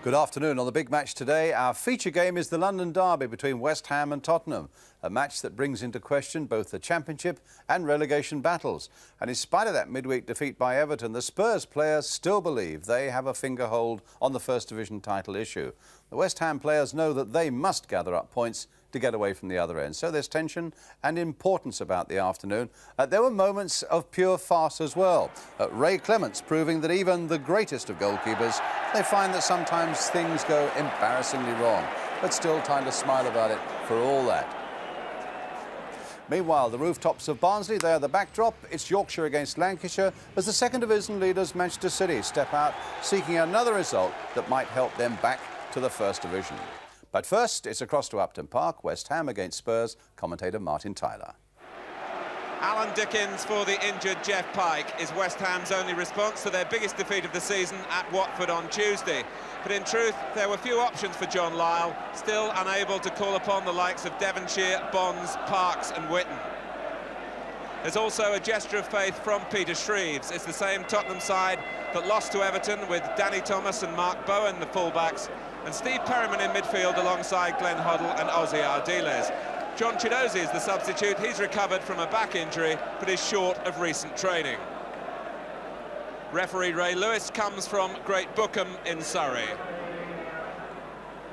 Good afternoon. On the big match today, our feature game is the London derby between West Ham and Tottenham, a match that brings into question both the Championship and relegation battles. And in spite of that midweek defeat by Everton, the Spurs players still believe they have a finger hold on the First Division title issue. The West Ham players know that they must gather up points to get away from the other end. So there's tension and importance about the afternoon. There were moments of pure farce as well. Ray Clements proving that even the greatest of goalkeepers, they find that sometimes things go embarrassingly wrong, but still time to smile about it for all that. Meanwhile, the rooftops of Barnsley, they're the backdrop. It's Yorkshire against Lancashire as the second division leaders Manchester City step out seeking another result that might help them back to the First Division. But first, it's across to Upton Park, West Ham against Spurs, commentator Martin Tyler. Alan Dickens for the injured Jeff Pike is West Ham's only response to their biggest defeat of the season at Watford on Tuesday. But in truth, there were few options for John Lyall, still unable to call upon the likes of Devonshire, Bonds, Parks and Witten. There's also a gesture of faith from Peter Shreeves. It's the same Tottenham side that lost to Everton with Danny Thomas and Mark Bowen, the fullbacks, and Steve Perryman in midfield alongside Glenn Hoddle and Ozzy Ardiles. John Chidozie is the substitute. He's recovered from a back injury, but is short of recent training. Referee Ray Lewis comes from Great Bookham in Surrey.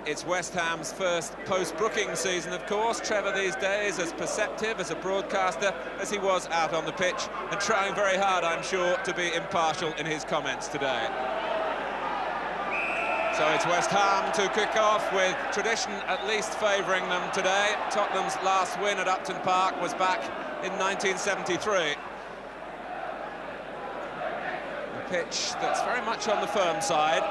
It's West Ham's first post-Brooking season, of course. Trevor these days as perceptive as a broadcaster as he was out on the pitch, and trying very hard, I'm sure, to be impartial in his comments today. So it's West Ham to kick off, with tradition at least favouring them today. Tottenham's last win at Upton Park was back in 1973. A pitch that's very much on the firm side.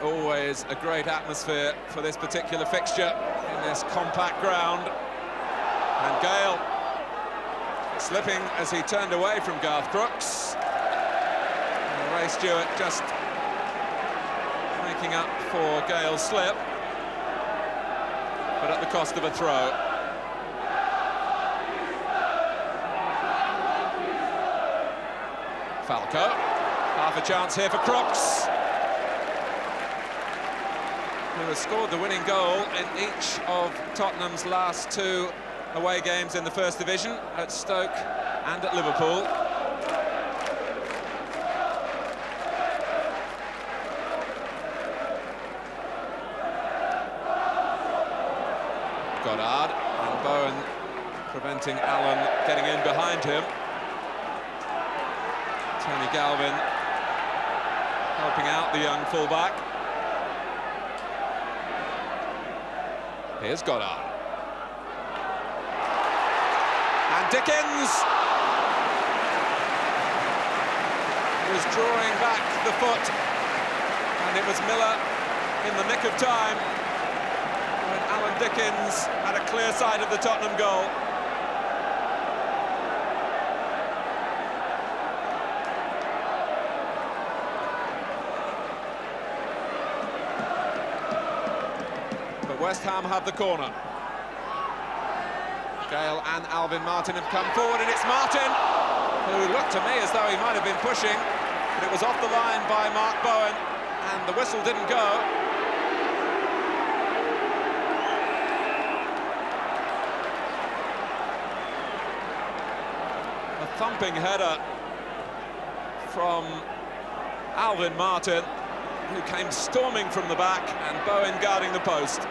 Always a great atmosphere for this particular fixture in this compact ground. And Gale slipping as he turned away from Garth Crooks. And Ray Stewart just making up for Gale's slip, but at the cost of a throw. Falco, half a chance here for Crooks, who has scored the winning goal in each of Tottenham's last two away games in the First Division, at Stoke and at Liverpool. Goddard and Bowen preventing Allen getting in behind him. Tony Galvin helping out the young fullback. Here's Goddard. And Dickens was drawing back the foot, and it was Miller in the nick of time when Alan Dickens had a clear sight of the Tottenham goal. But West Ham have the corner. Gale and Alvin Martin have come forward, and it's Martin, who looked to me as though he might have been pushing, but it was off the line by Mark Bowen, and the whistle didn't go. A thumping header from Alvin Martin, who came storming from the back, and Bowen guarding the post.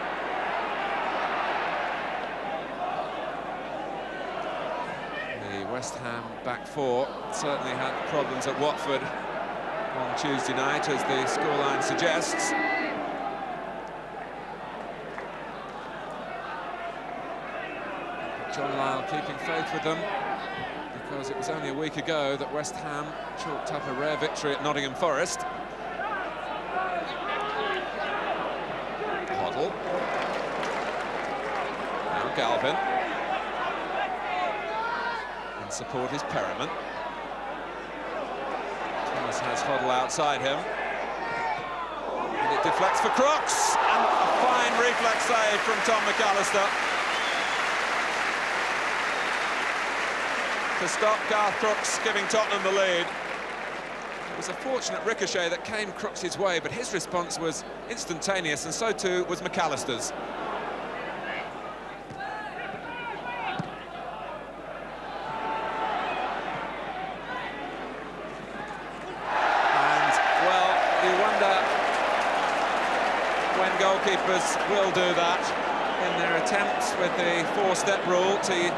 West Ham back four certainly had problems at Watford on Tuesday night, as the scoreline suggests. John Lyall keeping faith with them, because it was only a week ago that West Ham chalked up a rare victory at Nottingham Forest. Hoddle. Now Galvin. Support is Perryman. Thomas has Hoddle outside him, and it deflects for Crooks, and a fine reflex save from Tom McAllister to stop Garth Crooks giving Tottenham the lead. It was a fortunate ricochet that came Crooks' way, but his response was instantaneous, and so too was McAllister's. And, well, you wonder when goalkeepers will do that in their attempts with the four-step rule to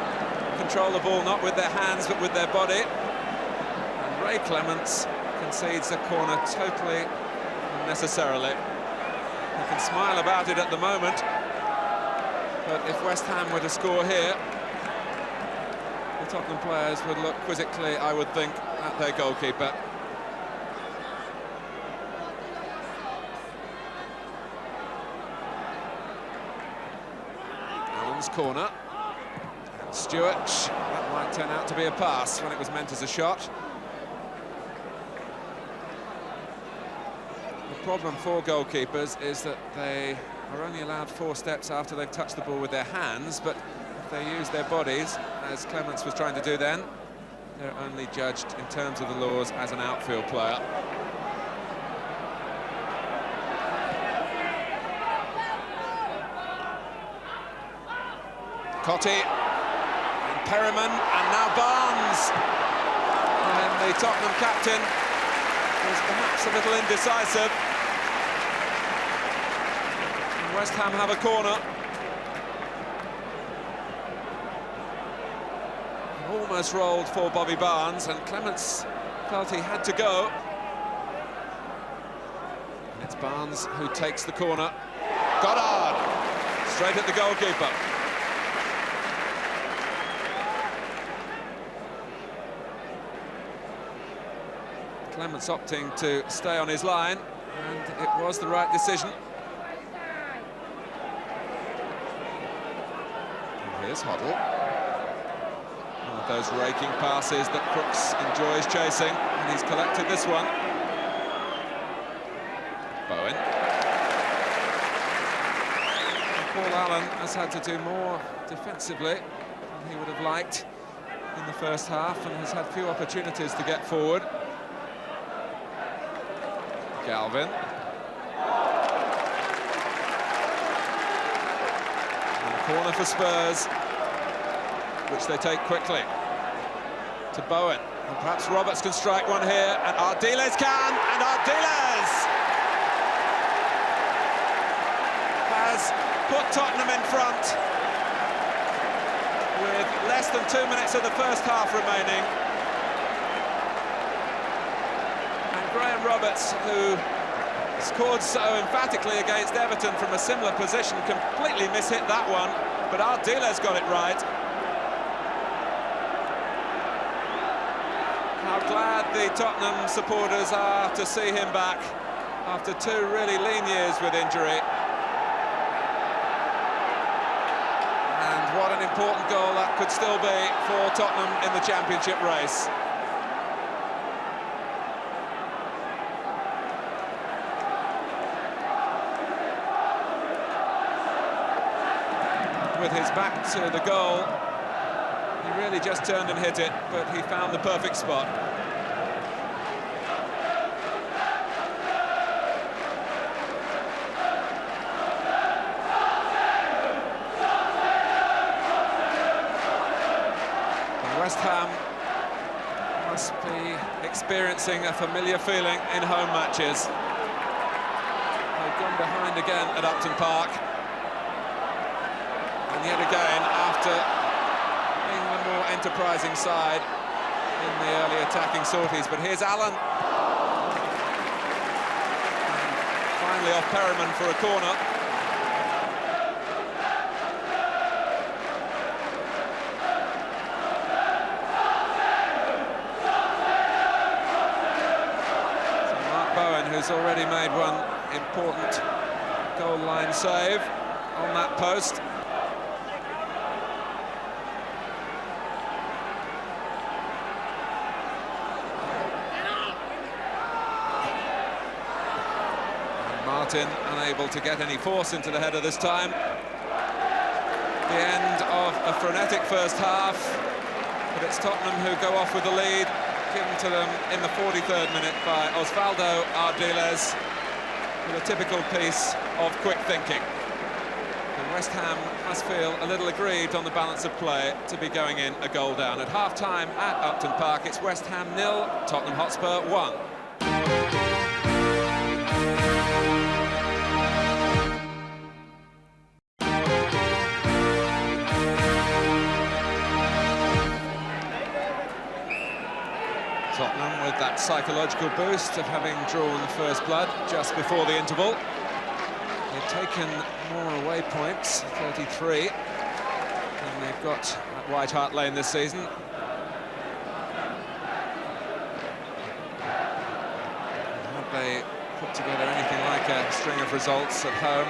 control the ball not with their hands but with their body. And Ray Clements concedes a corner totally unnecessarily. He can smile about it at the moment, but if West Ham were to score here, the Tottenham players would look quizzically, I would think, at their goalkeeper. Allen's corner. And Stewart, that might turn out to be a pass when it was meant as a shot. The problem for goalkeepers is that they are only allowed 4 steps after they've touched the ball with their hands, but if they use their bodies, as Clements was trying to do then, they're only judged in terms of the laws as an outfield player. Cottee and Perryman, and now Barnes. And the Tottenham captain was perhaps a little indecisive. And West Ham have a corner. Almost rolled for Bobby Barnes, and Clements felt he had to go. It's Barnes who takes the corner. Goddard, straight at the goalkeeper. Clements opting to stay on his line, and it was the right decision. And here's Hoddle. One of those raking passes that Crooks enjoys chasing, and he's collected this one. Bowen. And Paul Allen has had to do more defensively than he would have liked in the first half, and has had few opportunities to get forward. Galvin. And a corner for Spurs, which they take quickly. To Bowen. And perhaps Roberts can strike one here, and Ardiles can, and Ardiles has put Tottenham in front with less than 2 minutes of the first half remaining. Graham Roberts, who scored so emphatically against Everton from a similar position, completely mishit that one, but Ardiles got it right. How glad the Tottenham supporters are to see him back after 2 really lean years with injury. And what an important goal that could still be for Tottenham in the championship race. With his back to the goal, he really just turned and hit it, but he found the perfect spot. And West Ham must be experiencing a familiar feeling in home matches. They've gone behind again at Upton Park. And yet again, after being the more enterprising side in the early attacking sorties. But here's Allen. And finally off Perryman for a corner. So Mark Bowen, who's already made one important goal line save on that post. Martin unable to get any force into the header this time. The end of a frenetic first half, but it's Tottenham who go off with the lead given to them in the 43rd minute by Osvaldo Ardiles with a typical piece of quick thinking. And West Ham must feel a little aggrieved on the balance of play to be going in a goal down. At half-time at Upton Park, it's West Ham 0, Tottenham Hotspur 1. Tottenham with that psychological boost of having drawn the first blood just before the interval. They've taken more away points, 33, than they've got at White Hart Lane this season. Had they put together anything like a string of results at home,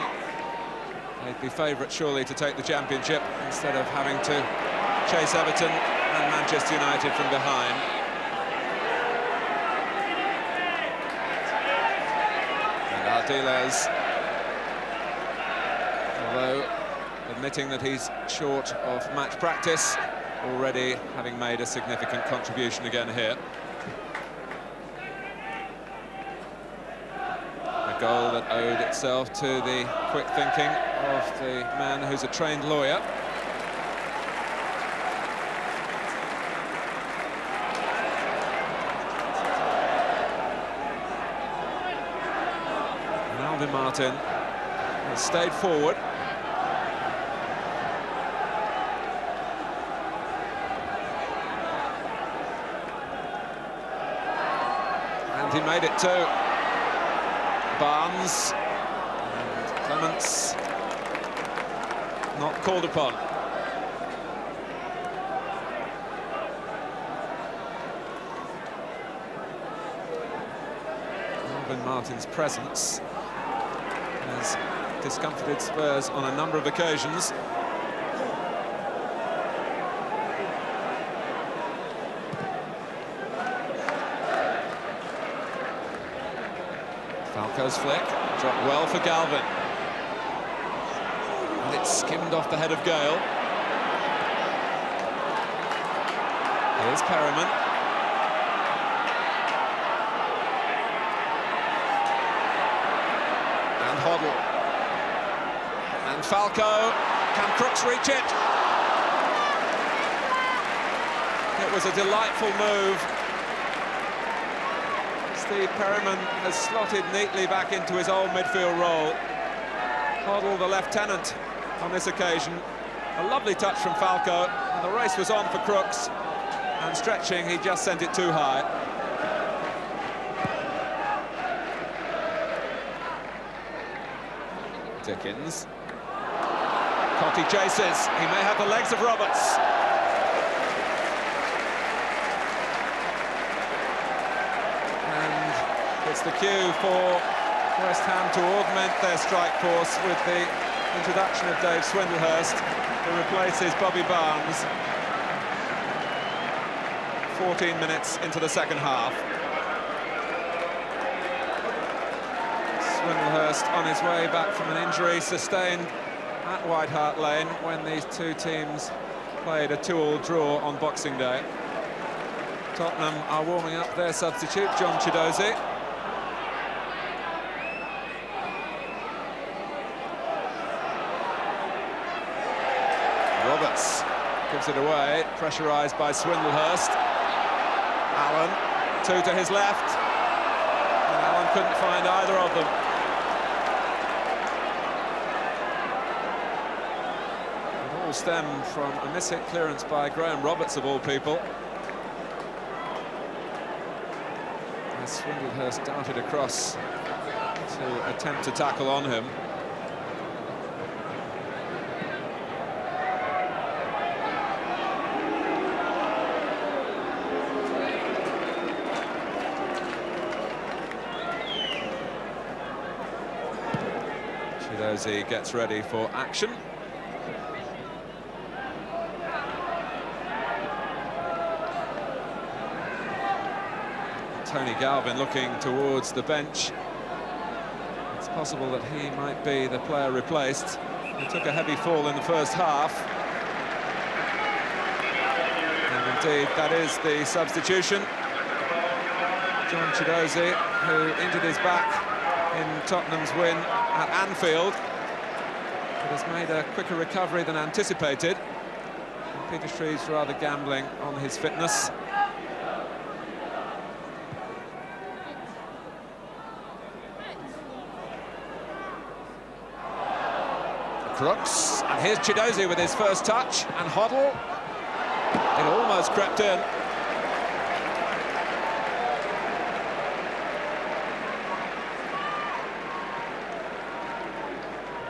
they'd be favourites surely to take the championship instead of having to chase Everton and Manchester United from behind. Ardiles, although admitting that he's short of match practice, already having made a significant contribution again here. A goal that owed itself to the quick thinking of the man who's a trained lawyer. Martin has stayed forward. And he made it too. Barnes and Clements not called upon. Martin's presence has discomforted Spurs on a number of occasions. Falco's flick, dropped well for Galvin. And it skimmed off the head of Gale. Here's Perryman. And Hoddle. And Falco. Can Crooks reach it? It was a delightful move. Steve Perryman has slotted neatly back into his old midfield role. Hoddle, the lieutenant, on this occasion. A lovely touch from Falco, and the race was on for Crooks. And stretching, he just sent it too high. Dickens. Cotti chases. He may have the legs of Roberts. And it's the cue for West Ham to augment their strike force with the introduction of Dave Swindlehurst, who replaces Bobby Barnes. 14 minutes into the second half. Swindlehurst on his way back from an injury sustained at White Hart Lane when these two teams played a 2-2 draw on Boxing Day. Tottenham are warming up their substitute, John Chidozie. Roberts gives it away, pressurised by Swindlehurst. Allen, two to his left, and Allen couldn't find either of them. It all stemmed from a miss-hit clearance by Graham Roberts, of all people. As Swindlehurst darted across to attempt to tackle on him. He gets ready for action. Tony Galvin looking towards the bench. It's possible that he might be the player replaced. He took a heavy fall in the first half. And indeed, that is the substitution. John Chiedozie, who injured his back in Tottenham's win at Anfield, but has made a quicker recovery than anticipated. And Peter Shreve's rather gambling on his fitness. Crooks, and here's Chiedozie with his first touch, and Hoddle. It almost crept in.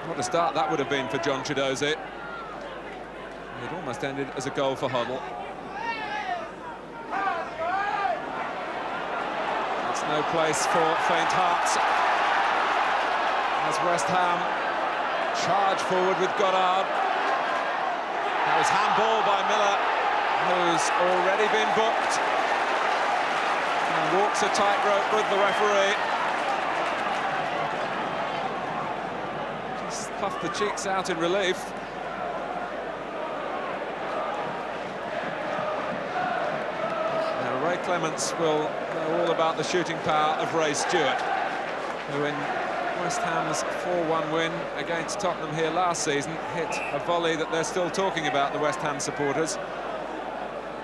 What a start that would have been for John Chiedozie. It almost ended as a goal for Hoddle. It's no place for faint hearts as West Ham charge forward with Goddard. That was handball by Miller, who's already been booked and walks a tightrope with the referee. Just puffed the cheeks out in relief. Now Ray Clements will know all about the shooting power of Ray Stewart, who in West Ham's 4-1 win against Tottenham here last season hit a volley that they're still talking about, the West Ham supporters.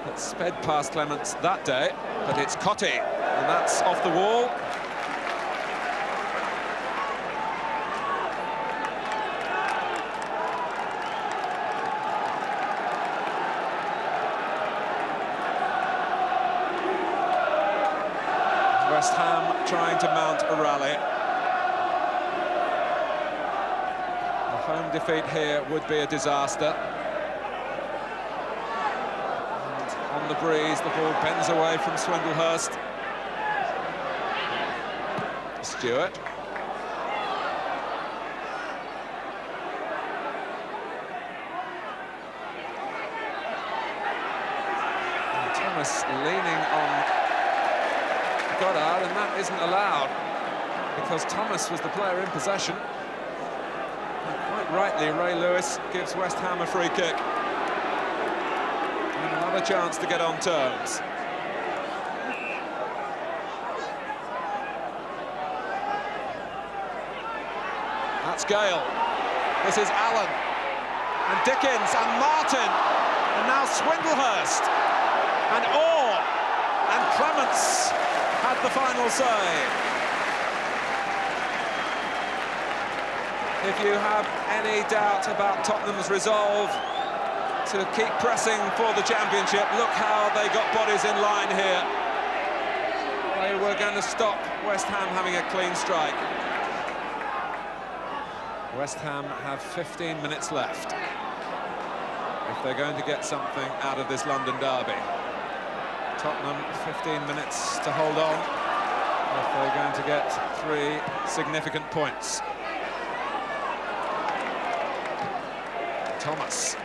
It sped past Clements that day, but it's Cottee, and that's off the wall. West Ham trying to mount a rally. Home defeat here would be a disaster. And on the breeze, the ball bends away from Swindlehurst. Stewart. And Thomas leaning on Goddard, and that isn't allowed because Thomas was the player in possession. Rightly, Ray Lewis gives West Ham a free kick. And another chance to get on terms. That's Gale. This is Allen. And Dickens and Martin. And now Swindlehurst. And Orr. And Clements had the final say. If you have any doubt about Tottenham's resolve to keep pressing for the championship, look how they got bodies in line here. They were going to stop West Ham having a clean strike. West Ham have 15 minutes left if they're going to get something out of this London derby. Tottenham 15 minutes to hold on if they're going to get 3 significant points. Thomas.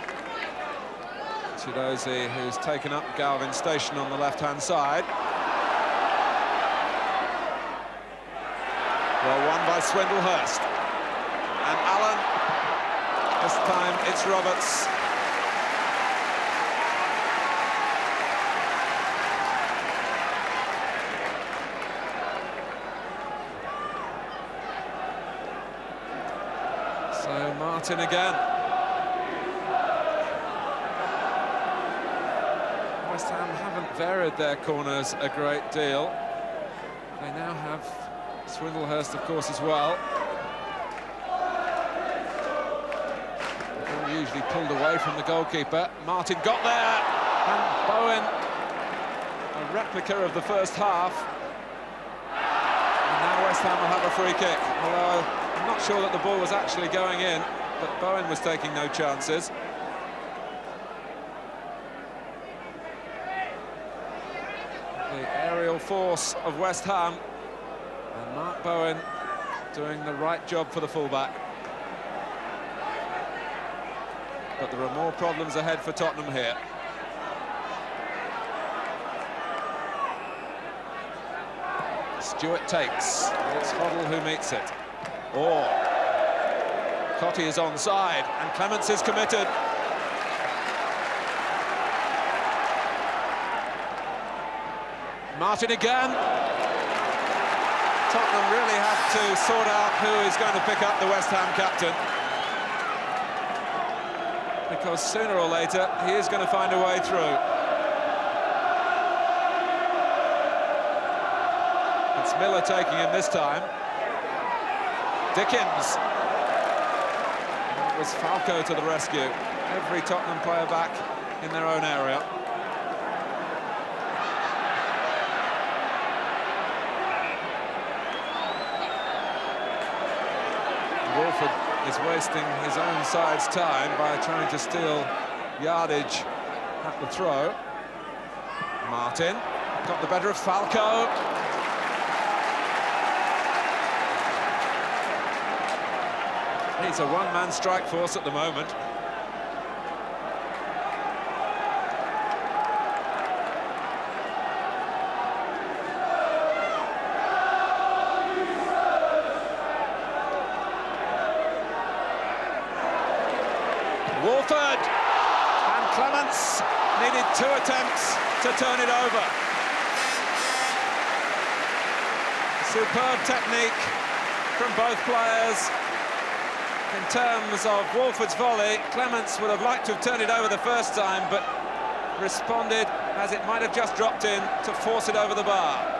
Chiedozie, who's taken up Galvin Station on the left-hand side. Well won by Swindlehurst. And Allen. This time it's Roberts. So Martin again. West Ham haven't varied their corners a great deal. They now have Swindlehurst, of course, as well. The ball usually pulled away from the goalkeeper. Martin got there, and Bowen, a replica of the first half. And now West Ham will have a free kick. Although I'm not sure that the ball was actually going in, but Bowen was taking no chances. Aerial force of West Ham, and Mark Bowen doing the right job for the fullback. But there are more problems ahead for Tottenham here. Stewart takes, and it's Hoddle who meets it. Orr. Cottee is onside, and Clements is committed. Martin again. Tottenham really have to sort out who is going to pick up the West Ham captain, because sooner or later he is going to find a way through. It's Miller taking him this time. Dickens. And it was Falco to the rescue. Every Tottenham player back in their own area. Wolford is wasting his own side's time by trying to steal yardage at the throw. Martin got the better of Falco. He's a one-man strike force at the moment. Wolford, and Clements needed 2 attempts to turn it over. Superb technique from both players. In terms of Wolford's volley, Clements would have liked to have turned it over the first time, but responded as it might have just dropped in to force it over the bar.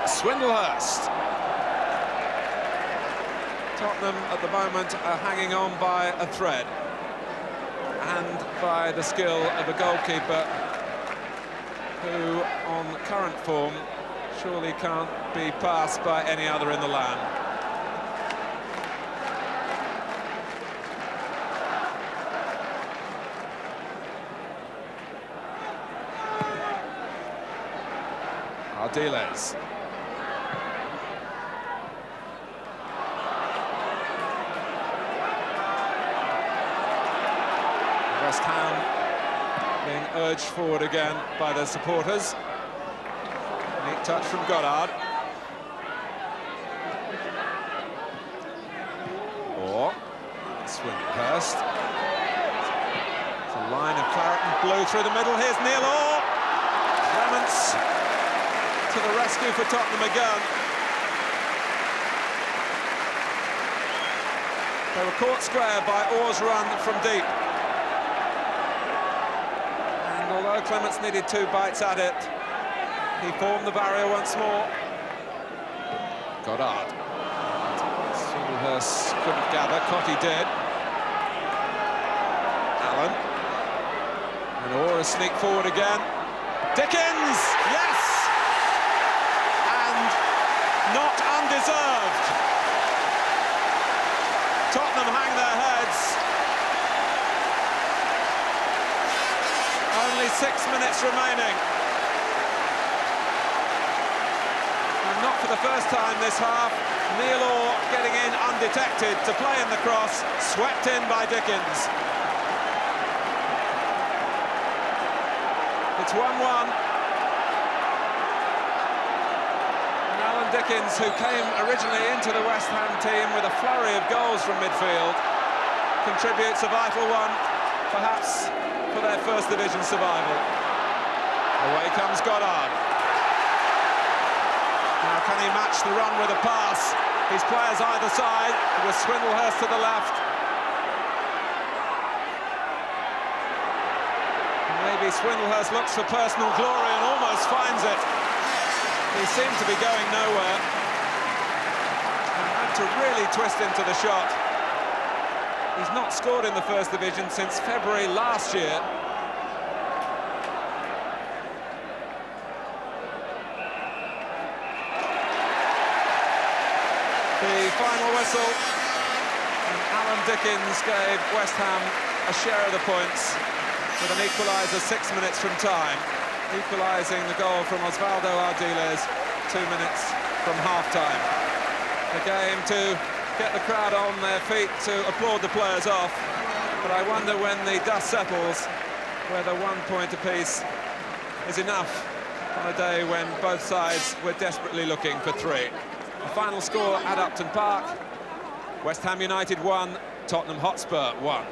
Swindlehurst. Tottenham at the moment are hanging on by a thread, and by the skill of a goalkeeper who, on current form, surely can't be passed by any other in the land. Ardiles. West Ham being urged forward again by their supporters. Neat touch from Goddard. Or Swindlehurst. It's a line of claret and blue through the middle. Here's Neil Orr. Clements to the rescue for Tottenham again. They were caught square by Orr's run from deep. Although Clements needed 2 bites at it, he formed the barrier once more. Goddard. Swindlehurst couldn't gather, Cotti did. Allen. And Orr has sneaked forward again. Dickens! Yes! And not undeserved. Tottenham hang their heads. Only 6 minutes remaining. And not for the first time this half, Neil Orr getting in undetected to play in the cross, swept in by Dickens. It's 1-1. And Alan Dickens, who came originally into the West Ham team with a flurry of goals from midfield, contributes a vital one, perhaps for their first division survival. Away comes Goddard. Now can he match the run with a pass? His players either side, with Swindlehurst to the left. Maybe Swindlehurst looks for personal glory and almost finds it. He seemed to be going nowhere and had to really twist into the shot. He's not scored in the First Division since February last year. The final whistle, and Alan Dickens gave West Ham a share of the points with an equaliser 6 minutes from time, equalising the goal from Osvaldo Ardiles 2 minutes from half-time. A game to get the crowd on their feet to applaud the players off, but I wonder when the dust settles whether 1 point apiece is enough on a day when both sides were desperately looking for 3. The final score at Upton Park, West Ham United 1, Tottenham Hotspur 1.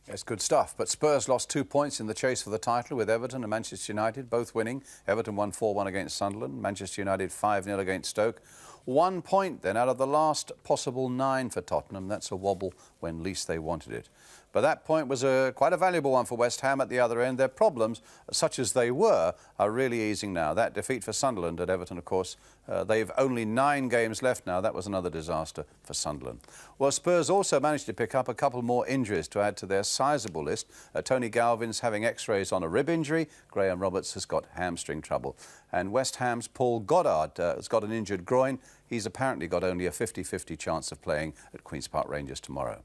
It's good stuff, but Spurs lost 2 points in the chase for the title with Everton and Manchester United both winning. Everton won 4-1 against Sunderland, Manchester United 5-0 against Stoke. 1 point then out of the last possible 9 for Tottenham. That's a wobble when least they wanted it. But that point was quite a valuable one for West Ham at the other end. Their problems, such as they were, are really easing now. That defeat for Sunderland at Everton, of course, they've only 9 games left now. That was another disaster for Sunderland. Well, Spurs also managed to pick up a couple more injuries to add to their sizable list. Tony Galvin's having x-rays on a rib injury. Graham Roberts has got hamstring trouble. And West Ham's Paul Goddard has got an injured groin. He's apparently got only a 50-50 chance of playing at Queen's Park Rangers tomorrow.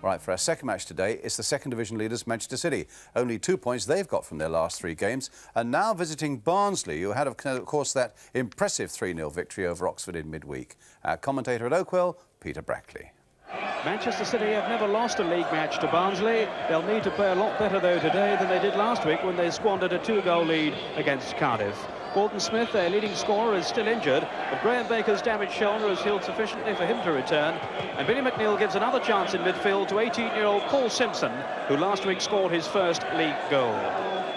Right, for our second match today, it's the second division leaders Manchester City. Only 2 points they've got from their last 3 games. And now visiting Barnsley, who had, of course, that impressive 3-0 victory over Oxford in midweek. Our commentator at Oakwell, Peter Brackley. Manchester City have never lost a league match to Barnsley. They'll need to play a lot better, though, today than they did last week when they squandered a 2-goal lead against Cardiff. Gordon Smith, their leading scorer, is still injured, but Graham Baker's damaged shoulder has healed sufficiently for him to return. And Billy McNeil gives another chance in midfield to 18-year-old Paul Simpson, who last week scored his first league goal.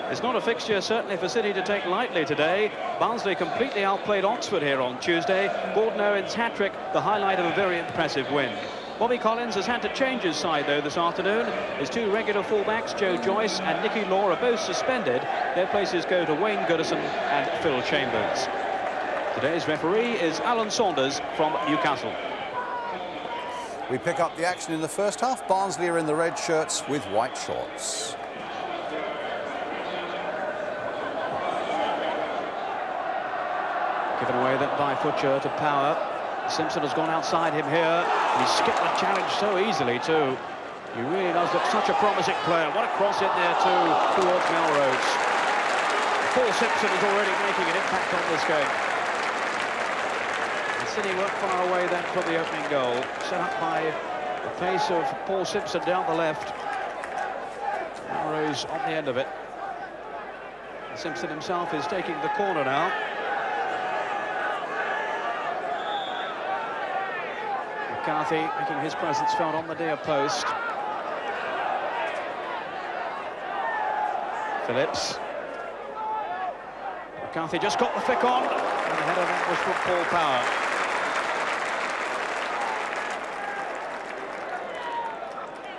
It's not a fixture, certainly, for City to take lightly today. Barnsley completely outplayed Oxford here on Tuesday. Gordon Owen's hat-trick, the highlight of a very impressive win. Bobby Collins has had to change his side, though, this afternoon. His 2 regular fullbacks, Joe Joyce and Nicky Law, are both suspended. Their places go to Wayne Goodison and Phil Chambers. Today's referee is Alan Saunders from Newcastle. We pick up the action in the first half. Barnsley are in the red shirts with white shorts. Given away then by Butcher to Power. Simpson has gone outside him here. He skipped the challenge so easily, too. He really does look such a promising player. What a cross in there, too, towards Melrose. Paul Simpson is already making an impact on this game. And City weren't far away then from the opening goal. Set up by the pace of Paul Simpson down the left. Melrose on the end of it. And Simpson himself is taking the corner now. McCarthy making his presence felt on the near post. Phillips. McCarthy just got the flick on, and the header that was from Paul Power.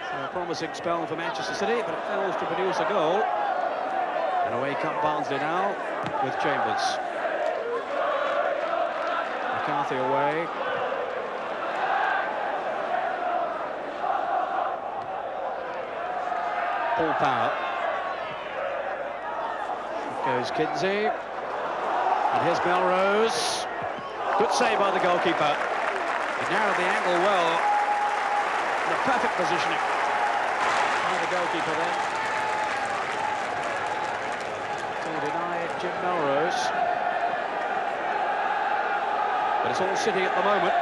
So a promising spell for Manchester City, but it fails to produce a goal. And away come Barnsley now with Chambers. McCarthy away. Paul Power. Goes Kinsey. And here's Melrose. Good save by the goalkeeper. He narrowed the angle well. In a perfect positioning by the goalkeeper then. To deny Jim Melrose. But it's all City at the moment.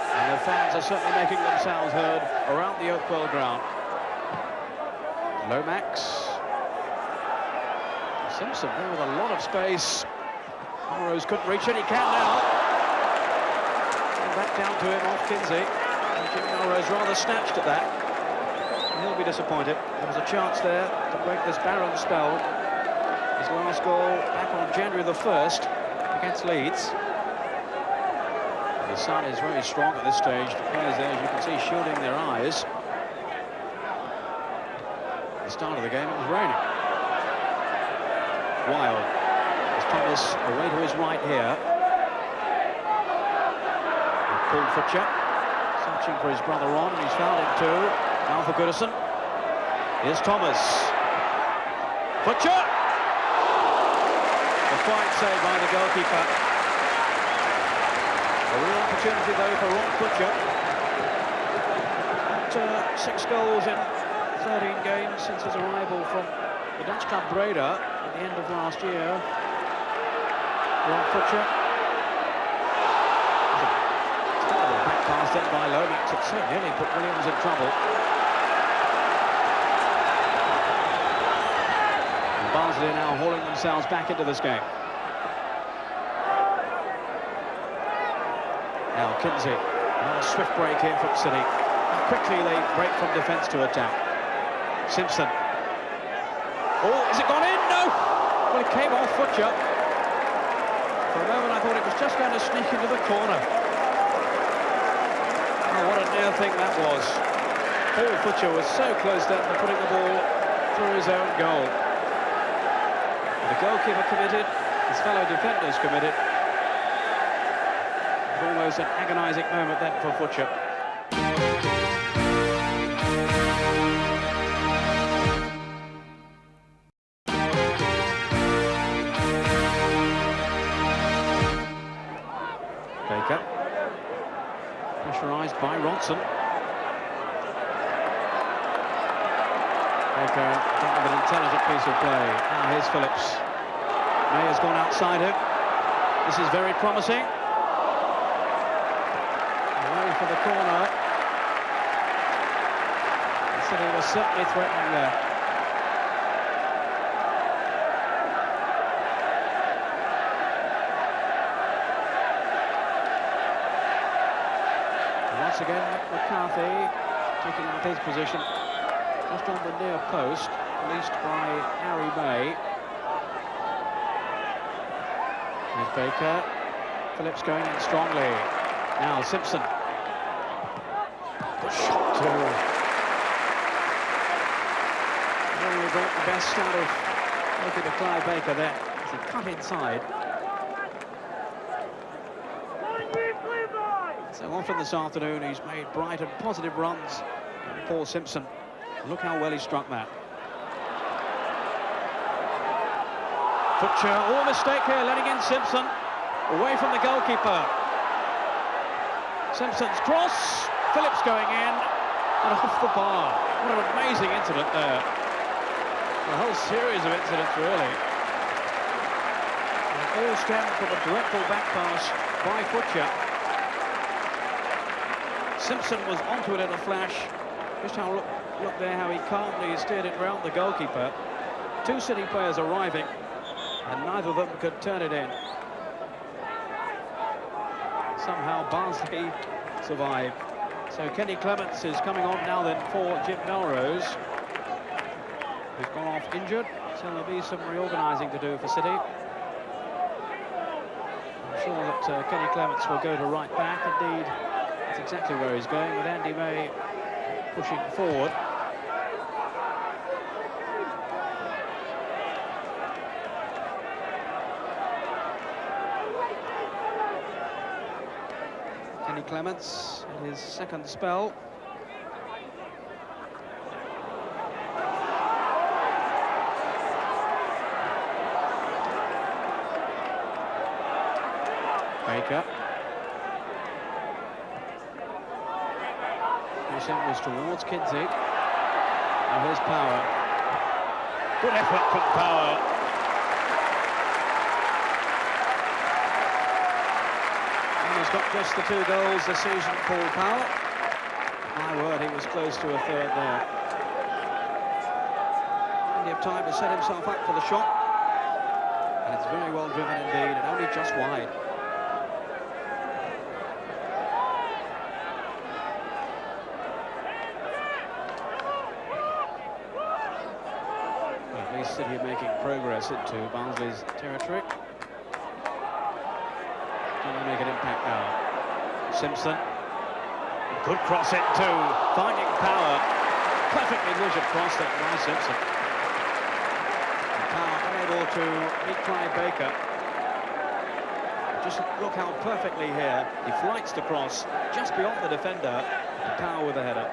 And the fans are certainly making themselves heard around the Oakwell ground. Lomax. Simpson there with a lot of space. Melrose couldn't reach it, he can now. And back down to him off Kinsey. And Jim Melrose rather snatched at that. And he'll be disappointed. There was a chance there to break this barren spell. His last goal back on January the 1st against Leeds. The sun is very strong at this stage. The players there, as you can see, shielding their eyes. At the start of the game, it was raining. Wild. There's Thomas away to his right here. And Paul Butcher searching for his brother Ron, and he's found him too. Now for Goodison. Here's Thomas. Butcher! A fine save by the goalkeeper. A real opportunity though for Ron Butcher. 6 goals in 13 games since his arrival from the Dutch club Breda at the end of last year. Ron Butcher. Terrible back pass then by Lomax. It so nearly put Williams in trouble. Barnsley now hauling themselves back into this game. Now Kinsey, a swift break here from City. How quickly they break from defence to attack. Simpson. Oh, has it gone in? No! Well, it came off Butcher. For a moment I thought it was just going to sneak into the corner. Oh, what a near thing that was. Paul Butcher was so close then to putting the ball through his own goal. The goalkeeper committed, his fellow defenders committed. Almost an agonising moment then for Butcher. Baker, pressurised by Ronson. Baker, kind of an intelligent piece of play. Now here's Phillips. May has gone outside him. This is very promising. Away for the corner. City was certainly threatening there. Once again, McCarthy taking out his position just on the near post, released by Harry May. Here's Baker. Phillips going in strongly. Now Simpson. Good shot too. Really brought the best out of looking to Clive Baker there as he cut inside. So often this afternoon he's made bright and positive runs. And Paul Simpson, look how well he struck that. Butcher, oh, mistake here, letting in Simpson. Away from the goalkeeper. Simpson's cross. Phillips going in and off the bar. What an amazing incident there. A whole series of incidents, really. And all stemmed from a dreadful back pass by Butcher. Simpson was onto it in a flash. Just how look there, how he calmly steered it round the goalkeeper. Two City players arriving, and neither of them could turn it in. Somehow Barnsley survived. So Kenny Clements is coming on now then for Jim Melrose, who's gone off injured. So there'll be some reorganising to do for City. I'm sure that Kenny Clements will go to right back. Indeed, that's exactly where he's going, with Andy May pushing forward. Kenny Clements in his second spell. Baker. This was towards Kinsey. Now here's Power. Good effort from Power. He's got just the 2 goals this season, Paul Power. My word, he was close to a third there. Plenty of time to set himself up for the shot. And it's very well driven indeed, and only just wide. At least City are making progress into Barnsley's territory. Can they make an impact now? Simpson. Good cross in too. Finding Power. Perfectly measured cross there by Simpson. Power unable to meet Clive Baker. Just look how perfectly here he flights the cross just beyond the defender. And Power with a header.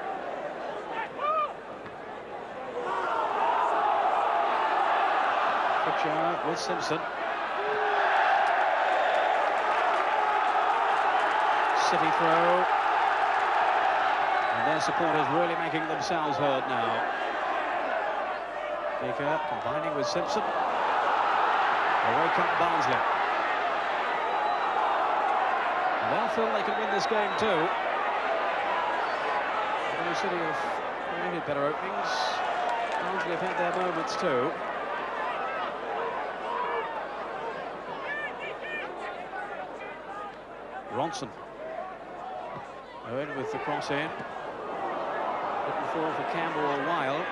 Butcher with Simpson. City throw, and their supporters really making themselves heard now. Baker combining with Simpson. Away come Barnsley. And they'll feel they can win this game too. Although City have created better openings, Barnsley have had their moments too. Ronson. Owen with the cross in. Looking forward for Campbell a while.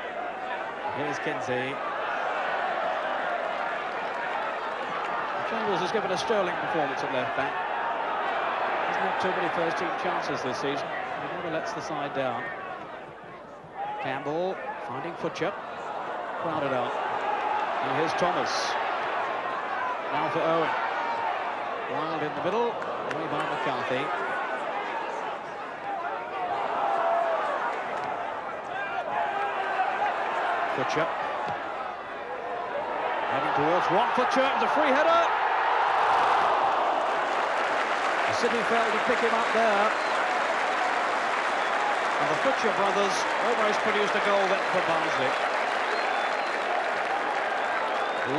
Here's Kinsey. Chambers has given a sterling performance at left back. Hasn't had too many first-team chances this season. He never lets the side down. Campbell finding Futcher. Crowded out. And here's Thomas. Now for Owen. Wild in the middle. Away by McCarthy. Futcher. Heading towards Ron Futcher. It's a free header. The City failed to pick him up there. And the Futcher brothers almost produced a goal then for Barnsley.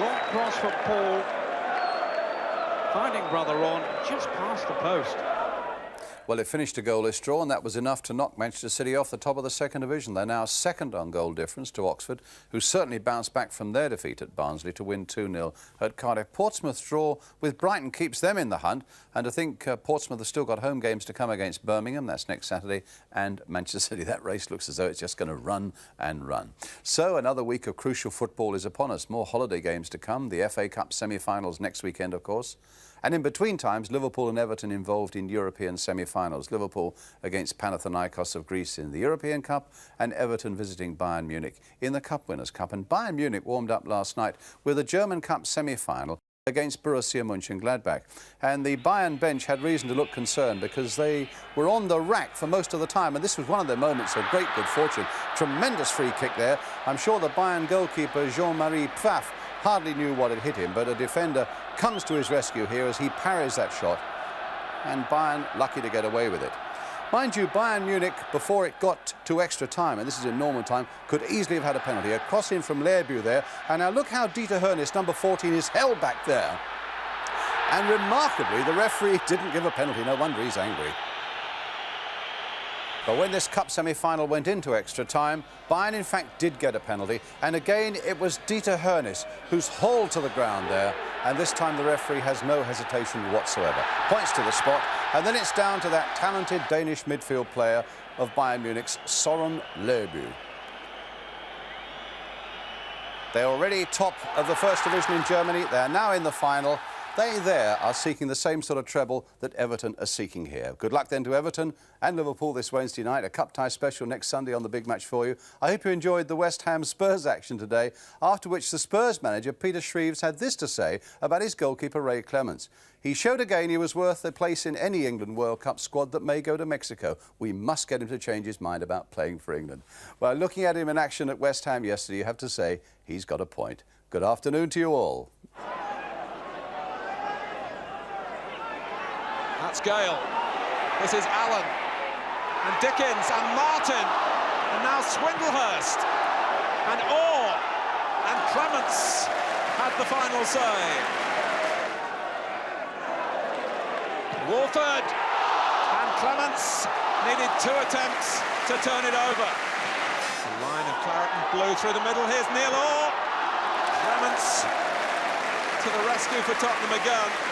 Long cross from Paul. Finding brother Ron just past the post. Well, it finished a goalless draw, and that was enough to knock Manchester City off the top of the second division. They're now second on goal difference to Oxford, who certainly bounced back from their defeat at Barnsley to win 2-0 at Cardiff. Portsmouth's draw with Brighton keeps them in the hunt, and to think Portsmouth have still got home games to come against Birmingham. That's next Saturday, and Manchester City. That race looks as though it's just going to run and run. So another week of crucial football is upon us. More holiday games to come. The FA Cup semi-finals next weekend, of course. And in between times, Liverpool and Everton involved in European semi-finals. Liverpool against Panathinaikos of Greece in the European Cup, and Everton visiting Bayern Munich in the Cup Winners' Cup. And Bayern Munich warmed up last night with a German Cup semi-final against Borussia Mönchengladbach. And the Bayern bench had reason to look concerned because they were on the rack for most of the time, and this was one of their moments of great good fortune. Tremendous free kick there. I'm sure the Bayern goalkeeper, Jean-Marie Pfaff, hardly knew what had hit him, but a defender comes to his rescue here as he parries that shot, and Bayern lucky to get away with it. Mind you, Bayern Munich, before it got to extra time, and this is in normal time, could easily have had a penalty. A cross in from Leerbu there, and now look how Dieter Hoeneß, number 14, is held back there. And remarkably, the referee didn't give a penalty. No wonder he's angry. But when this cup semi-final went into extra time, Bayern in fact did get a penalty, and again it was Dieter Hoeneß who's hauled to the ground there, and this time the referee has no hesitation whatsoever. Points to the spot, and then it's down to that talented Danish midfield player of Bayern Munich's, Søren Leerbu. They're already top of the first division in Germany. They're now in the final. They there are seeking the same sort of treble that Everton are seeking here. Good luck then to Everton and Liverpool this Wednesday night. A cup tie special next Sunday on the Big Match for you. I hope you enjoyed the West Ham Spurs action today, after which the Spurs manager Peter Shreeves had this to say about his goalkeeper Ray Clements. He showed again he was worth a place in any England World Cup squad that may go to Mexico. We must get him to change his mind about playing for England. Well, looking at him in action at West Ham yesterday, you have to say he's got a point. Good afternoon to you all. That's Gale. This is Allen. And Dickens and Martin. And now Swindlehurst. And Orr. And Clements had the final say. Wolford. And Clements needed 2 attempts to turn it over. A line of claret and blue through the middle. Here's Neil Orr. Clements to the rescue for Tottenham again.